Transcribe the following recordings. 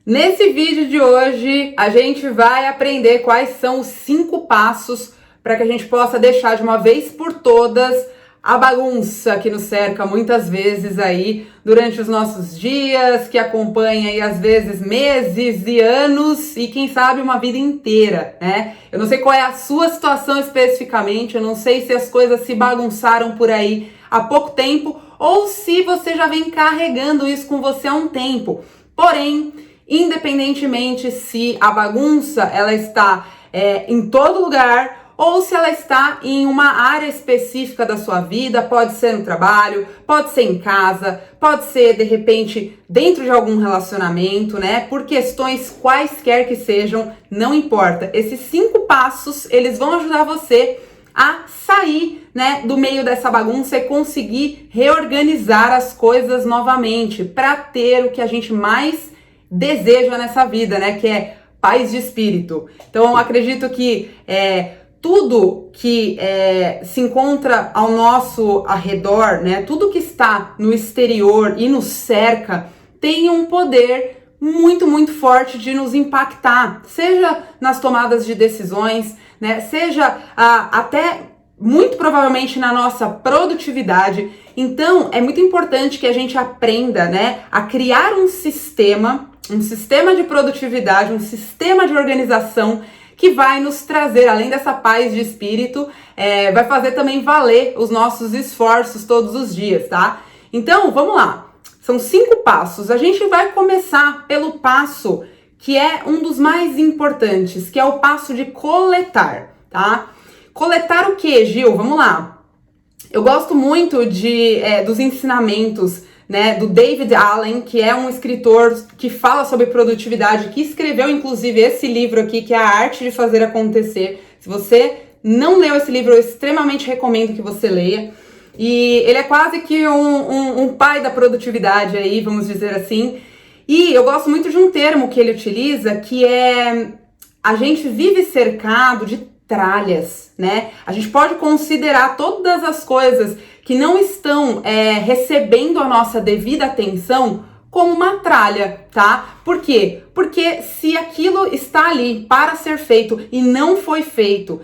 Nesse vídeo de hoje, a gente vai aprender quais são os 5 passos para que a gente possa deixar de uma vez por todas a bagunça que nos cerca muitas vezes aí durante os nossos dias, que acompanha aí às vezes meses e anos e quem sabe uma vida inteira, né? Eu não sei qual é a sua situação especificamente, eu não sei se as coisas se bagunçaram por aí há pouco tempo ou se você já vem carregando isso com você há um tempo. Porém, independentemente se a bagunça ela está em todo lugar ou se ela está em uma área específica da sua vida, pode ser no trabalho, pode ser em casa, pode ser de repente dentro de algum relacionamento, né? Por questões quaisquer que sejam, não importa. Esses 5 passos, eles vão ajudar você a sair, né, do meio dessa bagunça e conseguir reorganizar as coisas novamente para ter o que a gente mais deseja nessa vida, né, que é paz de espírito. Então, eu acredito que tudo que se encontra ao nosso arredor, né, tudo que está no exterior e nos cerca, tem um poder muito, muito forte de nos impactar, seja nas tomadas de decisões, né, seja até muito provavelmente na nossa produtividade. Então, é muito importante que a gente aprenda, né, a criar um sistema de produtividade, um sistema de organização que vai nos trazer, além dessa paz de espírito, vai fazer também valer os nossos esforços todos os dias, tá? Então, vamos lá. São 5 passos. A gente vai começar pelo passo que é um dos mais importantes, que é o passo de coletar, tá? Coletar o que, Gil? Vamos lá. Eu gosto muito dos ensinamentos, né, do David Allen, que é um escritor que fala sobre produtividade, que escreveu inclusive esse livro aqui, que é A Arte de Fazer Acontecer. Se você não leu esse livro, eu extremamente recomendo que você leia. E ele é quase que um pai da produtividade aí, vamos dizer assim. E eu gosto muito de um termo que ele utiliza, que é: a gente vive cercado de tralhas, né? A gente pode considerar todas as coisas que não estão recebendo a nossa devida atenção como uma tralha, tá? Por quê? Porque se aquilo está ali para ser feito e não foi feito,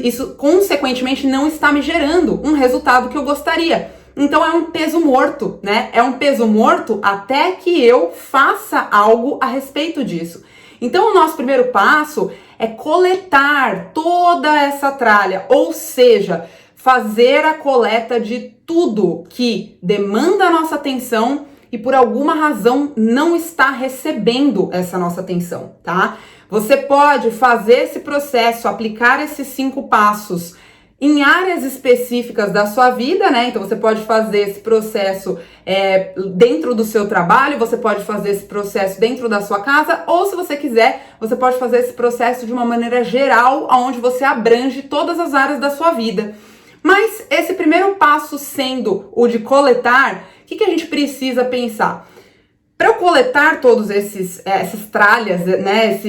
isso consequentemente não está me gerando um resultado que eu gostaria. Então é um peso morto, né? É um peso morto até que eu faça algo a respeito disso. Então o nosso primeiro passo é coletar toda essa tralha, ou seja, fazer a coleta de tudo que demanda a nossa atenção e por alguma razão não está recebendo essa nossa atenção, tá? Você pode fazer esse processo, aplicar esses 5 passos em áreas específicas da sua vida, né? Então você pode fazer esse processo dentro do seu trabalho, você pode fazer esse processo dentro da sua casa, ou se você quiser, você pode fazer esse processo de uma maneira geral, onde você abrange todas as áreas da sua vida. Mas esse primeiro passo sendo o de coletar, o que a gente precisa pensar? Para eu coletar todos essas tralhas, né,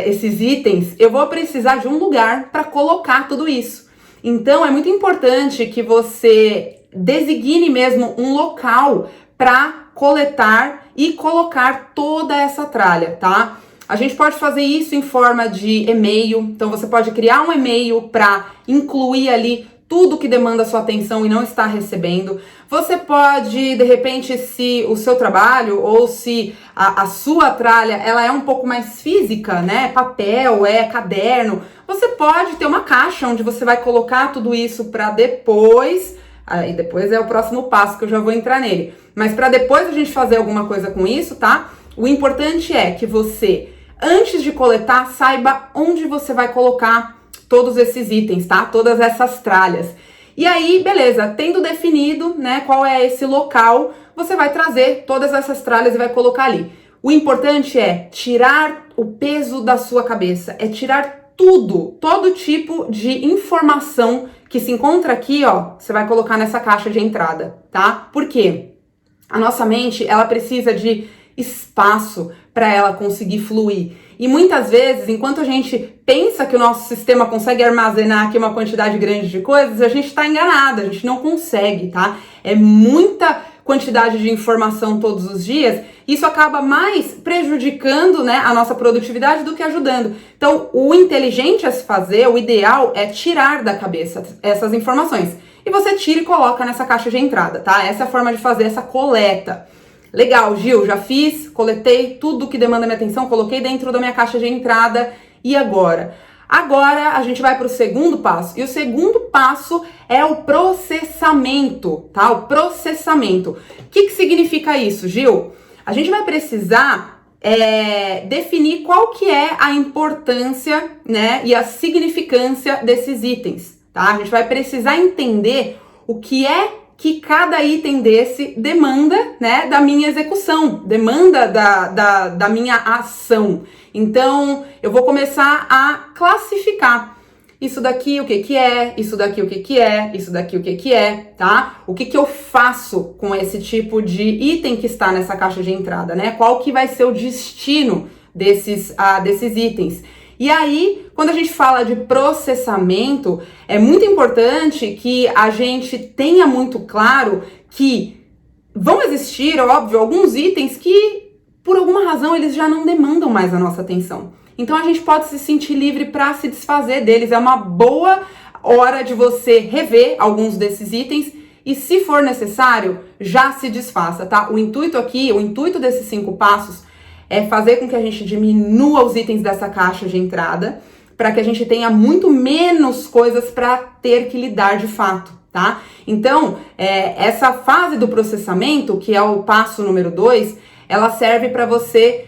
esses itens, eu vou precisar de um lugar para colocar tudo isso. Então, é muito importante que você designe mesmo um local para coletar e colocar toda essa tralha, tá? A gente pode fazer isso em forma de e-mail. Então, você pode criar um e-mail para incluir ali tudo que demanda a sua atenção e não está recebendo. Você pode, de repente, se o seu trabalho ou se a sua tralha, ela é um pouco mais física, né? Papel, caderno. Você pode ter uma caixa onde você vai colocar tudo isso para depois. Aí depois é o próximo passo que eu já vou entrar nele. Mas para depois a gente fazer alguma coisa com isso, tá? O importante é que você, antes de coletar, saiba onde você vai colocar todos esses itens, tá? Todas essas tralhas. E aí, beleza, tendo definido, né, qual é esse local, você vai trazer todas essas tralhas e vai colocar ali. O importante é tirar o peso da sua cabeça, é tirar tudo, todo tipo de informação que se encontra aqui, ó, você vai colocar nessa caixa de entrada, tá? Por quê? A nossa mente, ela precisa de espaço para ela conseguir fluir. E muitas vezes, enquanto a gente pensa que o nosso sistema consegue armazenar aqui uma quantidade grande de coisas, a gente está enganada, a gente não consegue, tá? É muita quantidade de informação todos os dias, isso acaba mais prejudicando, né, a nossa produtividade do que ajudando. Então, o inteligente a se fazer, o ideal é tirar da cabeça essas informações. E você tira e coloca nessa caixa de entrada, tá? Essa é a forma de fazer essa coleta. Legal, Gil, já fiz, coletei tudo que demanda minha atenção, coloquei dentro da minha caixa de entrada. E agora? Agora a gente vai para o segundo passo. E o segundo passo é o processamento, tá? O processamento. O que significa isso, Gil? A gente vai precisar definir qual que é a importância, né, e a significância desses itens, tá? A gente vai precisar entender o que é que cada item desse demanda, né, da minha execução, demanda da minha ação. Então, eu vou começar a classificar isso daqui, o que que é, isso daqui, o que que é, isso daqui, o que que é, tá? O que que eu faço com esse tipo de item que está nessa caixa de entrada, né? Qual que vai ser o destino desses itens? E aí, quando a gente fala de processamento, é muito importante que a gente tenha muito claro que vão existir, óbvio, alguns itens que, por alguma razão, eles já não demandam mais a nossa atenção. Então, a gente pode se sentir livre para se desfazer deles. É uma boa hora de você rever alguns desses itens e, se for necessário, já se desfaça, tá? O intuito desses 5 passos é fazer com que a gente diminua os itens dessa caixa de entrada, para que a gente tenha muito menos coisas para ter que lidar de fato, tá? Então, essa fase do processamento, que é o passo número 2, ela serve para você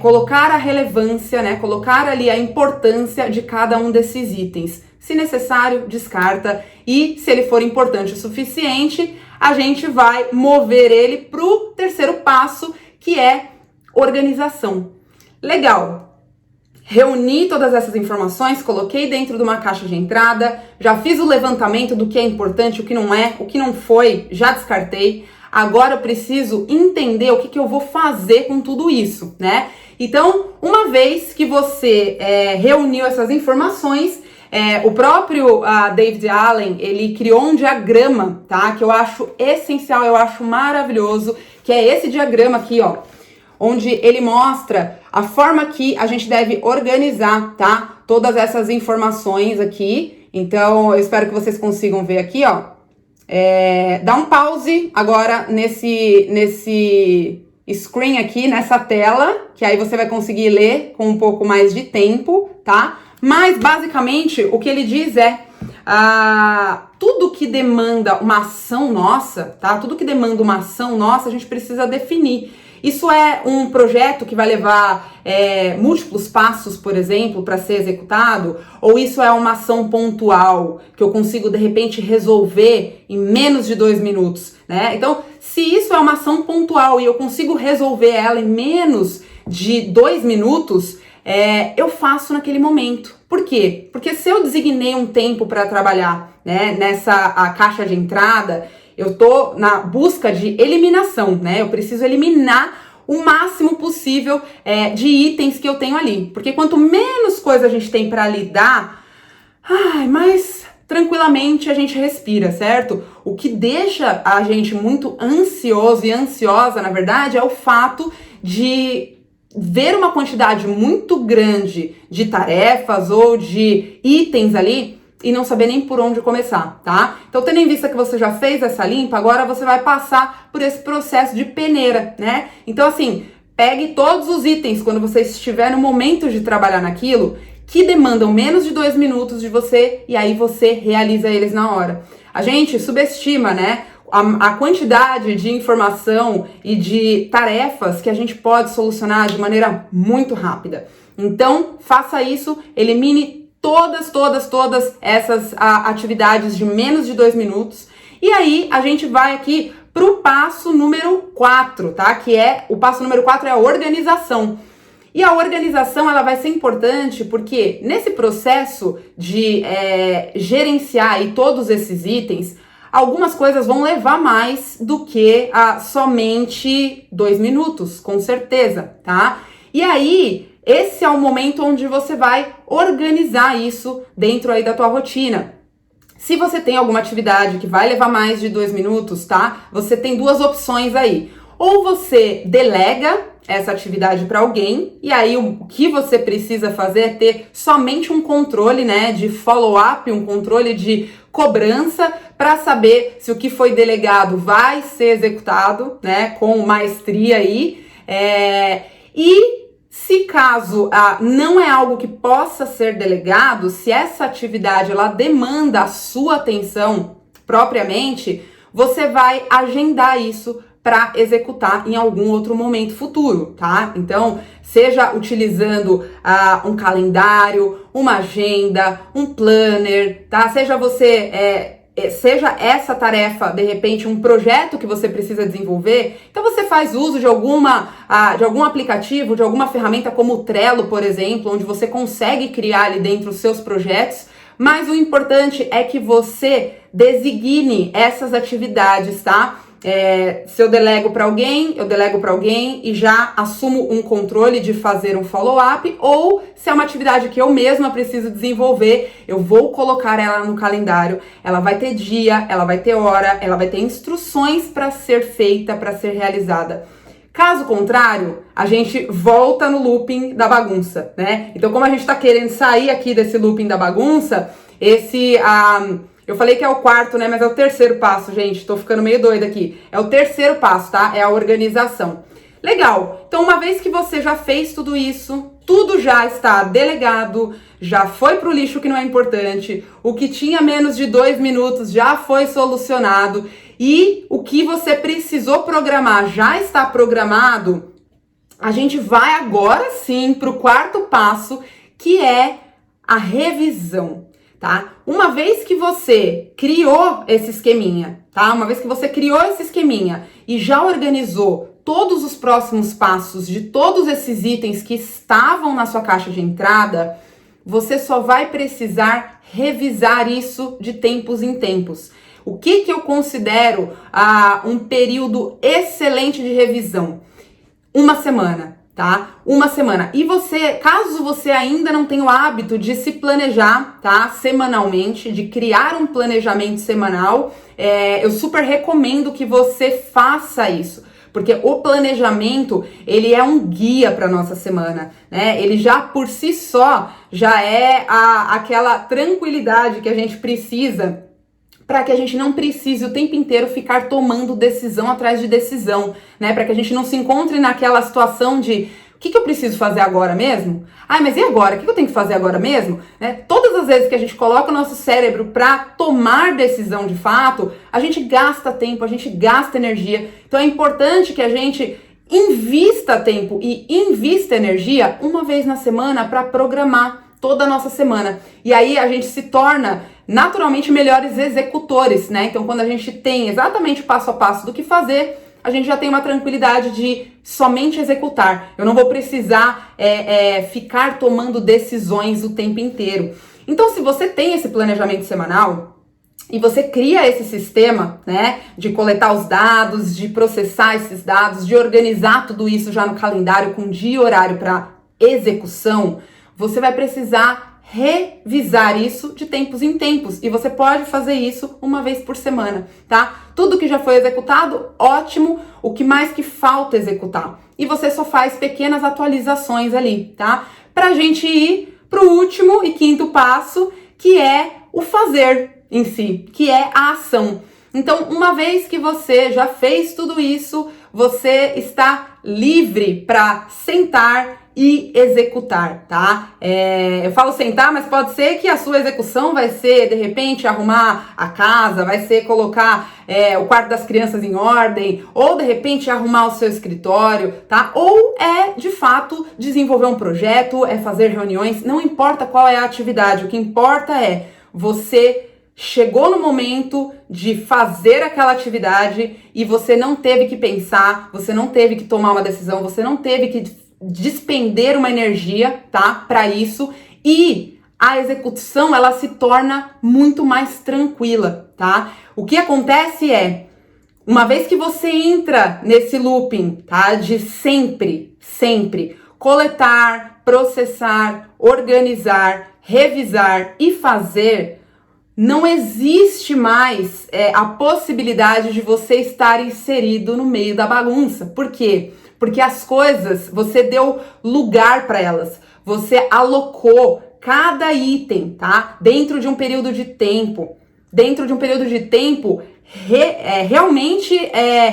colocar a relevância, né? Colocar ali a importância de cada um desses itens. Se necessário, descarta, e se ele for importante o suficiente, a gente vai mover ele para o terceiro passo, que é organização. Legal, reuni todas essas informações, coloquei dentro de uma caixa de entrada, já fiz o levantamento do que é importante, o que não é, o que não foi, já descartei. Agora eu preciso entender o que eu vou fazer com tudo isso, né? Então, uma vez que você reuniu essas informações, o próprio David Allen, ele criou um diagrama, tá? Que eu acho essencial, eu acho maravilhoso, que é esse diagrama aqui, ó, onde ele mostra a forma que a gente deve organizar, tá? Todas essas informações aqui. Então, eu espero que vocês consigam ver aqui, ó. Dá um pause agora nesse screen aqui, nessa tela, que aí você vai conseguir ler com um pouco mais de tempo, tá? Mas, basicamente, o que ele diz é tudo que demanda uma ação nossa, tá? Tudo que demanda uma ação nossa, a gente precisa definir. Isso é um projeto que vai levar múltiplos passos, por exemplo, para ser executado? Ou isso é uma ação pontual que eu consigo, de repente, resolver em menos de 2 minutos, né? Então, se isso é uma ação pontual e eu consigo resolver ela em menos de 2 minutos, eu faço naquele momento. Por quê? Porque se eu designei um tempo para trabalhar, né, a caixa de entrada, eu tô na busca de eliminação, né? Eu preciso eliminar o máximo possível de itens que eu tenho ali. Porque quanto menos coisa a gente tem para lidar, mais tranquilamente a gente respira, certo? O que deixa a gente muito ansioso e ansiosa, na verdade, é o fato de ver uma quantidade muito grande de tarefas ou de itens ali e não saber nem por onde começar, tá? Então, tendo em vista que você já fez essa limpa, agora você vai passar por esse processo de peneira, né? Então, assim, pegue todos os itens quando você estiver no momento de trabalhar naquilo que demandam menos de 2 minutos de você e aí você realiza eles na hora. A gente subestima, né, a quantidade de informação e de tarefas que a gente pode solucionar de maneira muito rápida. Então, faça isso, elimine todas essas atividades de menos de 2 minutos. E aí, a gente vai aqui pro passo número 4, tá? Que o passo número 4 é a organização. E a organização, ela vai ser importante porque nesse processo de gerenciar aí todos esses itens, algumas coisas vão levar mais do que somente 2 minutos, com certeza, tá? E aí, esse é o momento onde você vai organizar isso dentro aí da tua rotina. Se você tem alguma atividade que vai levar mais de 2 minutos, tá? Você tem duas opções aí. Ou você delega essa atividade para alguém, e aí o que você precisa fazer é ter somente um controle, né, de follow-up, um controle de cobrança para saber se o que foi delegado vai ser executado, né, com maestria aí. E se caso não é algo que possa ser delegado, se essa atividade ela demanda a sua atenção propriamente, você vai agendar isso para executar em algum outro momento futuro, tá? Então, seja utilizando um calendário, uma agenda, um planner, tá? Seja seja essa tarefa, de repente, um projeto que você precisa desenvolver, então você faz uso de algum aplicativo, de alguma ferramenta como o Trello, por exemplo, onde você consegue criar ali dentro os seus projetos, mas o importante é que você designe essas atividades, tá? Se eu delego para alguém, eu delego para alguém e já assumo um controle de fazer um follow-up, ou se é uma atividade que eu mesma preciso desenvolver, eu vou colocar ela no calendário, ela vai ter dia, ela vai ter hora, ela vai ter instruções para ser feita, para ser realizada. Caso contrário, a gente volta no looping da bagunça, né? Então, como a gente tá querendo sair aqui desse looping da bagunça, eu falei que é o quarto, né? Mas é o terceiro passo, gente. Tô ficando meio doida aqui. É o terceiro passo, tá? É a organização. Legal. Então, uma vez que você já fez tudo isso, tudo já está delegado, já foi pro lixo que não é importante, o que tinha menos de 2 minutos já foi solucionado e o que você precisou programar já está programado, a gente vai agora sim pro quarto passo, que é a revisão. Tá? Uma vez que você criou esse esqueminha, tá? Uma vez que você criou esse esqueminha e já organizou todos os próximos passos de todos esses itens que estavam na sua caixa de entrada, você só vai precisar revisar isso de tempos em tempos. O que eu considero um período excelente de revisão? 1 semana. Tá? 1 semana. E caso você ainda não tenha o hábito de se planejar, tá? Semanalmente, de criar um planejamento semanal, eu super recomendo que você faça isso. Porque o planejamento, ele é um guia para nossa semana, né? Ele já por si só, já é aquela tranquilidade que a gente precisa para que a gente não precise o tempo inteiro ficar tomando decisão atrás de decisão, né? Para que a gente não se encontre naquela situação de o que eu preciso fazer agora mesmo? Mas e agora? O que eu tenho que fazer agora mesmo? Né? Todas as vezes que a gente coloca o nosso cérebro para tomar decisão de fato, a gente gasta tempo, a gente gasta energia. Então é importante que a gente invista tempo e invista energia uma vez na semana para programar toda a nossa semana. E aí a gente se torna naturalmente melhores executores, né? Então, quando a gente tem exatamente o passo a passo do que fazer, a gente já tem uma tranquilidade de somente executar. Eu não vou precisar ficar tomando decisões o tempo inteiro. Então, se você tem esse planejamento semanal e você cria esse sistema, né, de coletar os dados, de processar esses dados, de organizar tudo isso já no calendário com dia e horário para execução, você vai precisar revisar isso de tempos em tempos e você pode fazer isso 1 vez por semana, tá? Tudo que já foi executado, ótimo, o que mais que falta executar? E você só faz pequenas atualizações ali, tá? Pra gente ir pro último e quinto passo, que é o fazer em si, que é a ação. Então, uma vez que você já fez tudo isso, você está livre para sentar e executar, tá? Eu falo sentar, mas pode ser que a sua execução vai ser, de repente, arrumar a casa, vai ser colocar o quarto das crianças em ordem, ou de repente arrumar o seu escritório, tá? Ou de fato, desenvolver um projeto, fazer reuniões, não importa qual é a atividade, o que importa é você chegou no momento de fazer aquela atividade e você não teve que pensar, você não teve que tomar uma decisão, você não teve que despender uma energia, tá, para isso, e a execução ela se torna muito mais tranquila, tá? O que acontece uma vez que você entra nesse looping, tá, de sempre coletar, processar, organizar, revisar e fazer, não existe mais a possibilidade de você estar inserido no meio da bagunça. Por quê? Porque as coisas, você deu lugar para elas, você alocou cada item, tá? Dentro de um período de tempo, realmente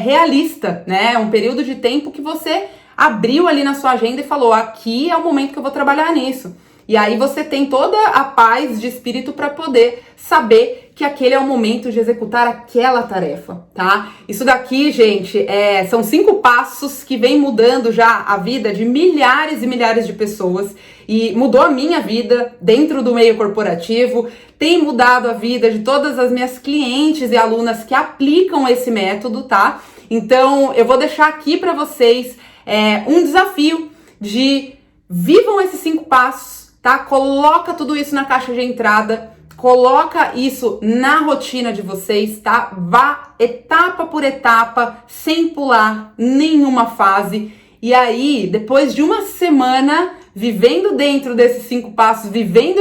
realista, né? Um período de tempo que você abriu ali na sua agenda e falou, aqui é o momento que eu vou trabalhar nisso. E aí você tem toda a paz de espírito para poder saber que aquele é o momento de executar aquela tarefa, tá? Isso daqui, gente, são 5 passos que vem mudando já a vida de milhares e milhares de pessoas e mudou a minha vida dentro do meio corporativo, tem mudado a vida de todas as minhas clientes e alunas que aplicam esse método, tá? Então, eu vou deixar aqui para vocês um desafio de vivam esses 5 passos, tá? Coloca tudo isso na caixa de entrada, coloca isso na rotina de vocês, tá? Vá etapa por etapa, sem pular nenhuma fase. E aí, depois de uma semana vivendo dentro desses 5 passos, vivendo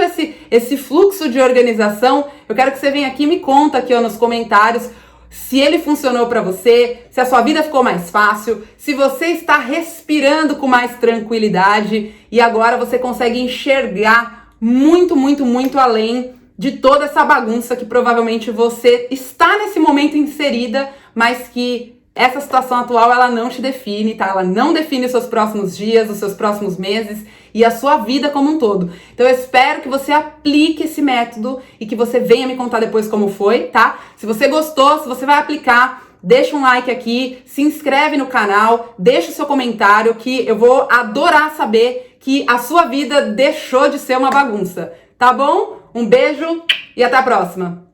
esse fluxo de organização, eu quero que você venha aqui e me conta aqui ó, nos comentários se ele funcionou para você, se a sua vida ficou mais fácil, se você está respirando com mais tranquilidade e agora você consegue enxergar muito, muito, muito além de toda essa bagunça que provavelmente você está nesse momento inserida, mas que essa situação atual ela não te define, tá? Ela não define os seus próximos dias, os seus próximos meses e a sua vida como um todo. Então eu espero que você aplique esse método e que você venha me contar depois como foi, tá? Se você gostou, se você vai aplicar, deixa um like aqui, se inscreve no canal, deixa o seu comentário que eu vou adorar saber que a sua vida deixou de ser uma bagunça, tá bom? Um beijo e até a próxima!